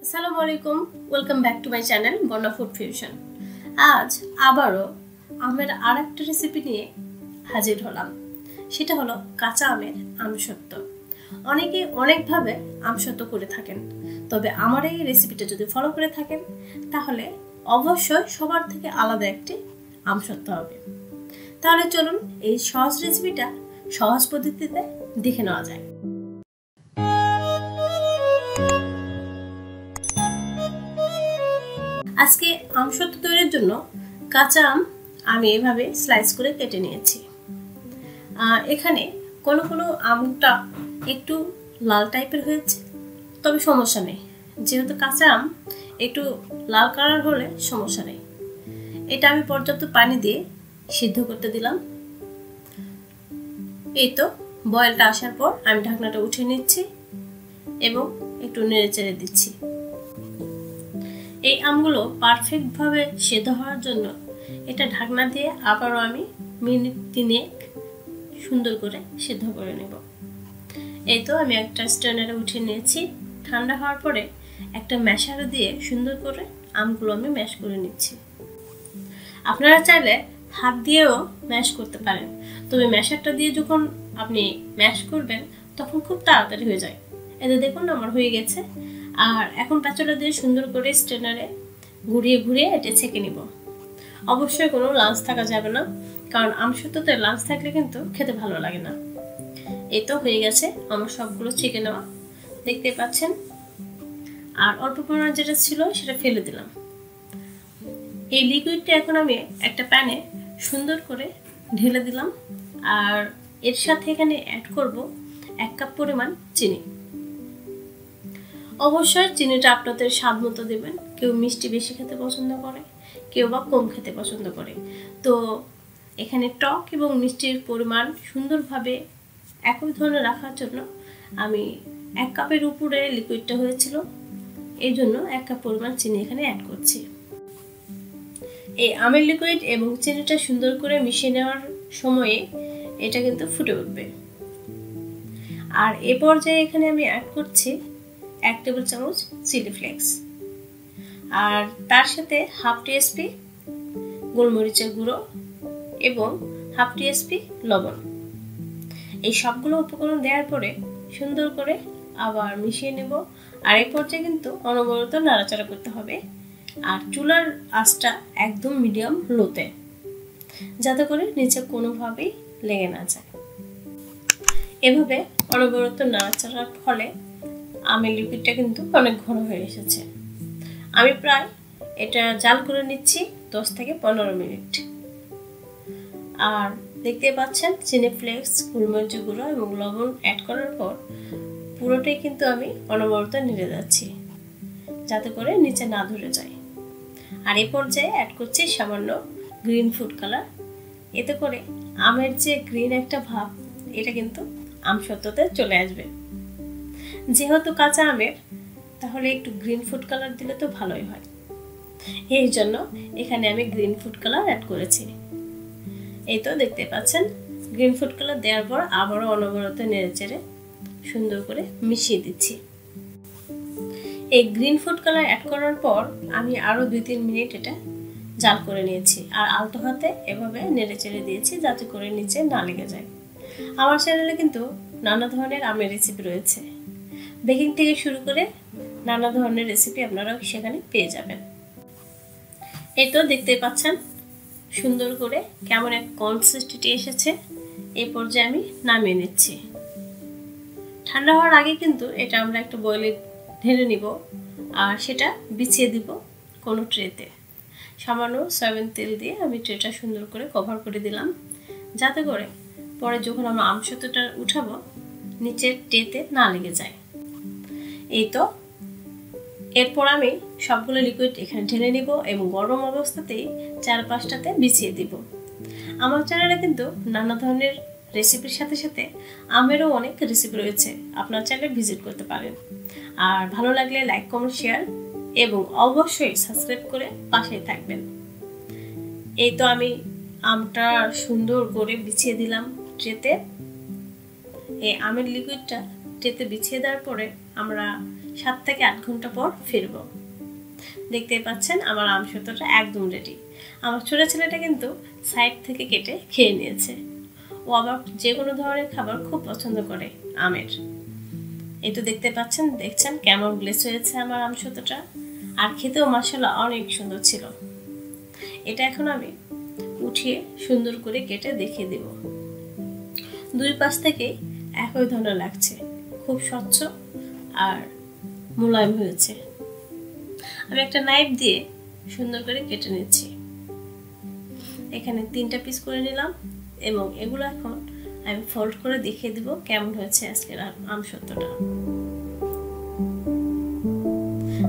আসসালামু আলাইকুম, welcome back to my channel Barna Food Fusion. আজ আবারও আমের আরেকটা রেসিপি নিয়ে হাজির হলাম। সেটা হলো কাঁচা আমের আমসত্ব। অনেকে অনেকভাবে আমসত্ব করে থাকেন, তবে আমার এই রেসিপিটা যদি ফলো করে থাকেন তাহলে অবশ্যই সবার থেকে আলাদা একটি আমসত্ব হবে। তাহলে চলুন এই সহজ রেসিপিটা সহজ পদ্ধতিতে দেখে নেওয়া যায়। আজকে আমসত্ব তৈরির জন্য কাঁচা আম আমি এভাবে স্লাইস করে কেটে নিয়েছি। এখানে কোনো কোনো আমটা একটু লাল টাইপের হয়েছে, তবে সমস্যা নেই, যেহেতু কাঁচা আম একটু লাল কালার হলে সমস্যা নেই। এটা আমি পর্যাপ্ত পানি দিয়ে সিদ্ধ করতে দিলাম। এই তো বয়েলটা আসার পর আমি ঢাকনাটা উঠিয়ে নিচ্ছি এবং একটু নেড়ে চেড়ে দিচ্ছি। এই আমগুলো পারফেক্টভাবে সেদ্ধ হওয়ার জন্য এটা ঢাকনা দিয়ে আবারও আমি মিনিট 3 সুন্দর করে সেদ্ধ করে নেব। এই তো আমি একটা স্ট্রেনারে উঠিয়ে নিয়েছি। ঠান্ডা হওয়ার পরে একটা ম্যাশার দিয়ে সুন্দর করে আমগুলো আমি ম্যাশ করে নিচ্ছি। আপনারা চাইলে হাত দিয়েও ম্যাশ করতে পারেন, তবে ম্যাশারটা দিয়ে যখন আপনি ম্যাশ করবেন তখন খুব তাড়াতাড়ি হয়ে যায়। এতে দেখুন আমার হয়ে গেছে। আর এখন প্যাচুলা দিয়ে সুন্দর করে স্ট্রেনারে ঘুরিয়ে ঘুরিয়ে এটা ছেঁকে নিব। অবশ্যই কোনো লাঞ্চ থাকা যাবে না, কারণ আমসত্বতে লাঞ্চ থাকলে কিন্তু খেতে ভালো লাগে না। এই তো হয়ে গেছে আমার সবগুলো ছেঁকে নেওয়া, দেখতে পাচ্ছেন। আর অল্প পরিমাণ যেটা ছিল সেটা ফেলে দিলাম। এই লিকুইডটা এখন আমি একটা প্যানে সুন্দর করে ঢেলে দিলাম। আর এর সাথে এখানে অ্যাড করব 1 কাপ পরিমাণ চিনি। অবশ্যই চিনিটা আপনাদের স্বাদ মতো দেবেন। কেউ মিষ্টি বেশি খেতে পছন্দ করে, কেউ বা কম খেতে পছন্দ করে। তো এখানে টক এবং মিষ্টির পরিমাণ সুন্দরভাবে একই ধরনের রাখার জন্য আমি 1 কাপের উপরে লিকুইডটা হয়েছিল, এই জন্য 1 কাপ পরিমাণ চিনি এখানে অ্যাড করছি। এই আমের লিকুইড এবং চিনিটা সুন্দর করে মিশিয়ে নেওয়ার সময়ে এটা কিন্তু ফুটে উঠবে। আর এ পর্যায়ে এখানে আমি অ্যাড করছি 1 টেবিল চামচ চিলি ফ্লেক্স, আর তার সাথে হাফ টিস্পুন গোলমরিচের গুঁড়ো এবং হাফ টিস্পুন লবণ। এই সবগুলো উপকরণ দেওয়ার পরে সুন্দর করে আবার মিশিয়ে নেব। আর এই পর্যায়ে কিন্তু অনবরত নাড়াচাড়া করতে হবে। আর চুলার আঁচটা একদম মিডিয়াম লোতে, যাতে করে নিচে কোনোভাবেই লেগে না যায়। এভাবে অনবরত নাড়াচাড়ার ফলে আমের লিকুইডটা কিন্তু অনেক ঘন হয়ে এসেছে। আমি প্রায় এটা জাল করে নিচ্ছি 10 থেকে 15 মিনিট। আর দেখতে পাচ্ছেন চিনি ফ্লেক্স, গোলমরিচের গুঁড়ো এবং লবণ অ্যাড করার পর পুরোটাই কিন্তু আমি অনবরত নেড়ে যাচ্ছি, যাতে করে নিচে না ধরে যায়। আর এই পর্যায়ে অ্যাড করছি সামান্য গ্রিন ফুড কালার। এতে করে আমের যে গ্রিন একটা ভাব, এটা কিন্তু আমসত্বতে চলে আসবে। যেহেতু কাঁচা আমের, তাহলে একটু গ্রিন ফুড কালার দিলে তো ভালোই হয়। এই জন্য এখানে আমি গ্রিন ফুড কালার অ্যাড করেছি। এই তো দেখতে পাচ্ছেন গ্রিন ফুড কালার দেওয়ার পর আবারও অনবরত নেড়েচেড়ে সুন্দর করে মিশিয়ে দিচ্ছি। এই গ্রিন ফুড কালার অ্যাড করার পর আমি আরও 2-3 মিনিট এটা জাল করে নিয়েছি। আর আলতো হাতে এভাবে নেড়েচেড়ে দিয়েছি, যাতে করে নিচে না লেগে যায়। আমার চ্যানেলে কিন্তু নানা ধরনের আমের রেসিপি রয়েছে। বেকিং থেকে শুরু করে নানা ধরনের রেসিপি আপনারা সেখানে পেয়ে যাবেন। এই তো দেখতে পাচ্ছেন সুন্দর করে কেমন এক কনসিস্টেন্সি এসেছে। এই পর্যায়ে আমি নামিয়ে নিচ্ছি। ঠান্ডা হওয়ার আগে কিন্তু এটা আমরা একটা বয়েলে ঢেলে নিব, আর সেটা বিছিয়ে দিব কোনো ট্রেতে। সামান্য সয়াবিন তেল দিয়ে আমি ট্রেটা সুন্দর করে কভার করে দিলাম, যাতে করে পরে যখন আমরা আমসত্বটা উঠাবো নিচের ট্রেতে না লেগে যায়। এই তো এরপর আমি সবগুলো লিকুইড এখানে ঢেলে নিব এবং গরম অবস্থাতেই 4-5টাতে বিছিয়ে দিব। আমার চ্যানেলে কিন্তু নানা ধরনের রেসিপির সাথে সাথে আমেরও অনেক রেসিপি রয়েছে, আপনার চ্যানেলে ভিজিট করতে পারেন। আর ভালো লাগলে লাইক, কমেন্ট, শেয়ার এবং অবশ্যই সাবস্ক্রাইব করে পাশেই থাকবেন। এই তো আমি আমটা সুন্দর করে বিছিয়ে দিলাম ট্রেতে। এই আমের লিকুইডটা ট্রেতে বিছিয়ে দেওয়ার পরে আমরা 7 থেকে 8 ঘন্টা পর ফিরবো। দেখতেই পাচ্ছেন আমার আমসত্ত্বটা একদম রেডি। আমার ছোট ছেলেটা কিন্তু সাইড থেকে কেটে খেয়ে নিয়েছে। ও আবার যে কোনো ধরনের খাবার খুব পছন্দ করে আমের। এই তো দেখছেন কেমন গ্লেস হয়েছে আমার আমসত্ত্বটা, আর খেতেও মাশাআল্লাহ অনেক সুন্দর ছিল। এটা এখন আমি উঠিয়ে সুন্দর করে কেটে দেখিয়ে দেব। দুই পাশ থেকে একই ধরনের লাগছে, খুব স্বচ্ছ আর মোলায়েম হয়েছে। আমি একটা নাইফ দিয়ে সুন্দর করে কেটে নিচ্ছি। এখানে 3টা পিস করে নিলাম এবং এগুলো এখন আমি ফোল্ড করে দেখিয়ে দিব কেমন হয়েছে আজকের আমসত্ত্বটা।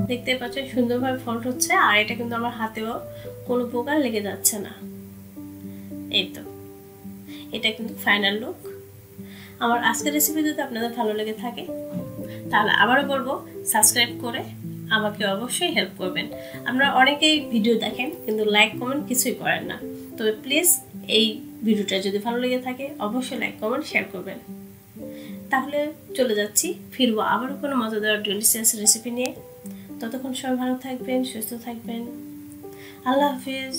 দেখতে পাচ্ছেন সুন্দরভাবে ফোল্ড হচ্ছে, আর এটা কিন্তু আমার হাতেও কোনো প্রকার লেগে যাচ্ছে না। এই তো এটা কিন্তু ফাইনাল লুক। আমার আজকের রেসিপি যদি আপনাদের ভালো লেগে থাকে তাহলে আবারও বলবো সাবস্ক্রাইব করে আমাকে অবশ্যই হেল্প করবেন। আপনারা অনেকেই ভিডিও দেখেন কিন্তু লাইক কমেন্ট কিছুই করেন না, তবে প্লিজ এই ভিডিওটা যদি ভালো লেগে থাকে অবশ্যই লাইক কমেন্ট শেয়ার করবেন। তাহলে চলে যাচ্ছি, ফিরবো আবারও কোনো মজাদার ডেলিশিয়াস রেসিপি নিয়ে। ততক্ষণ সবাই ভালো থাকবেন, সুস্থ থাকবেন। আল্লাহ হাফিজ।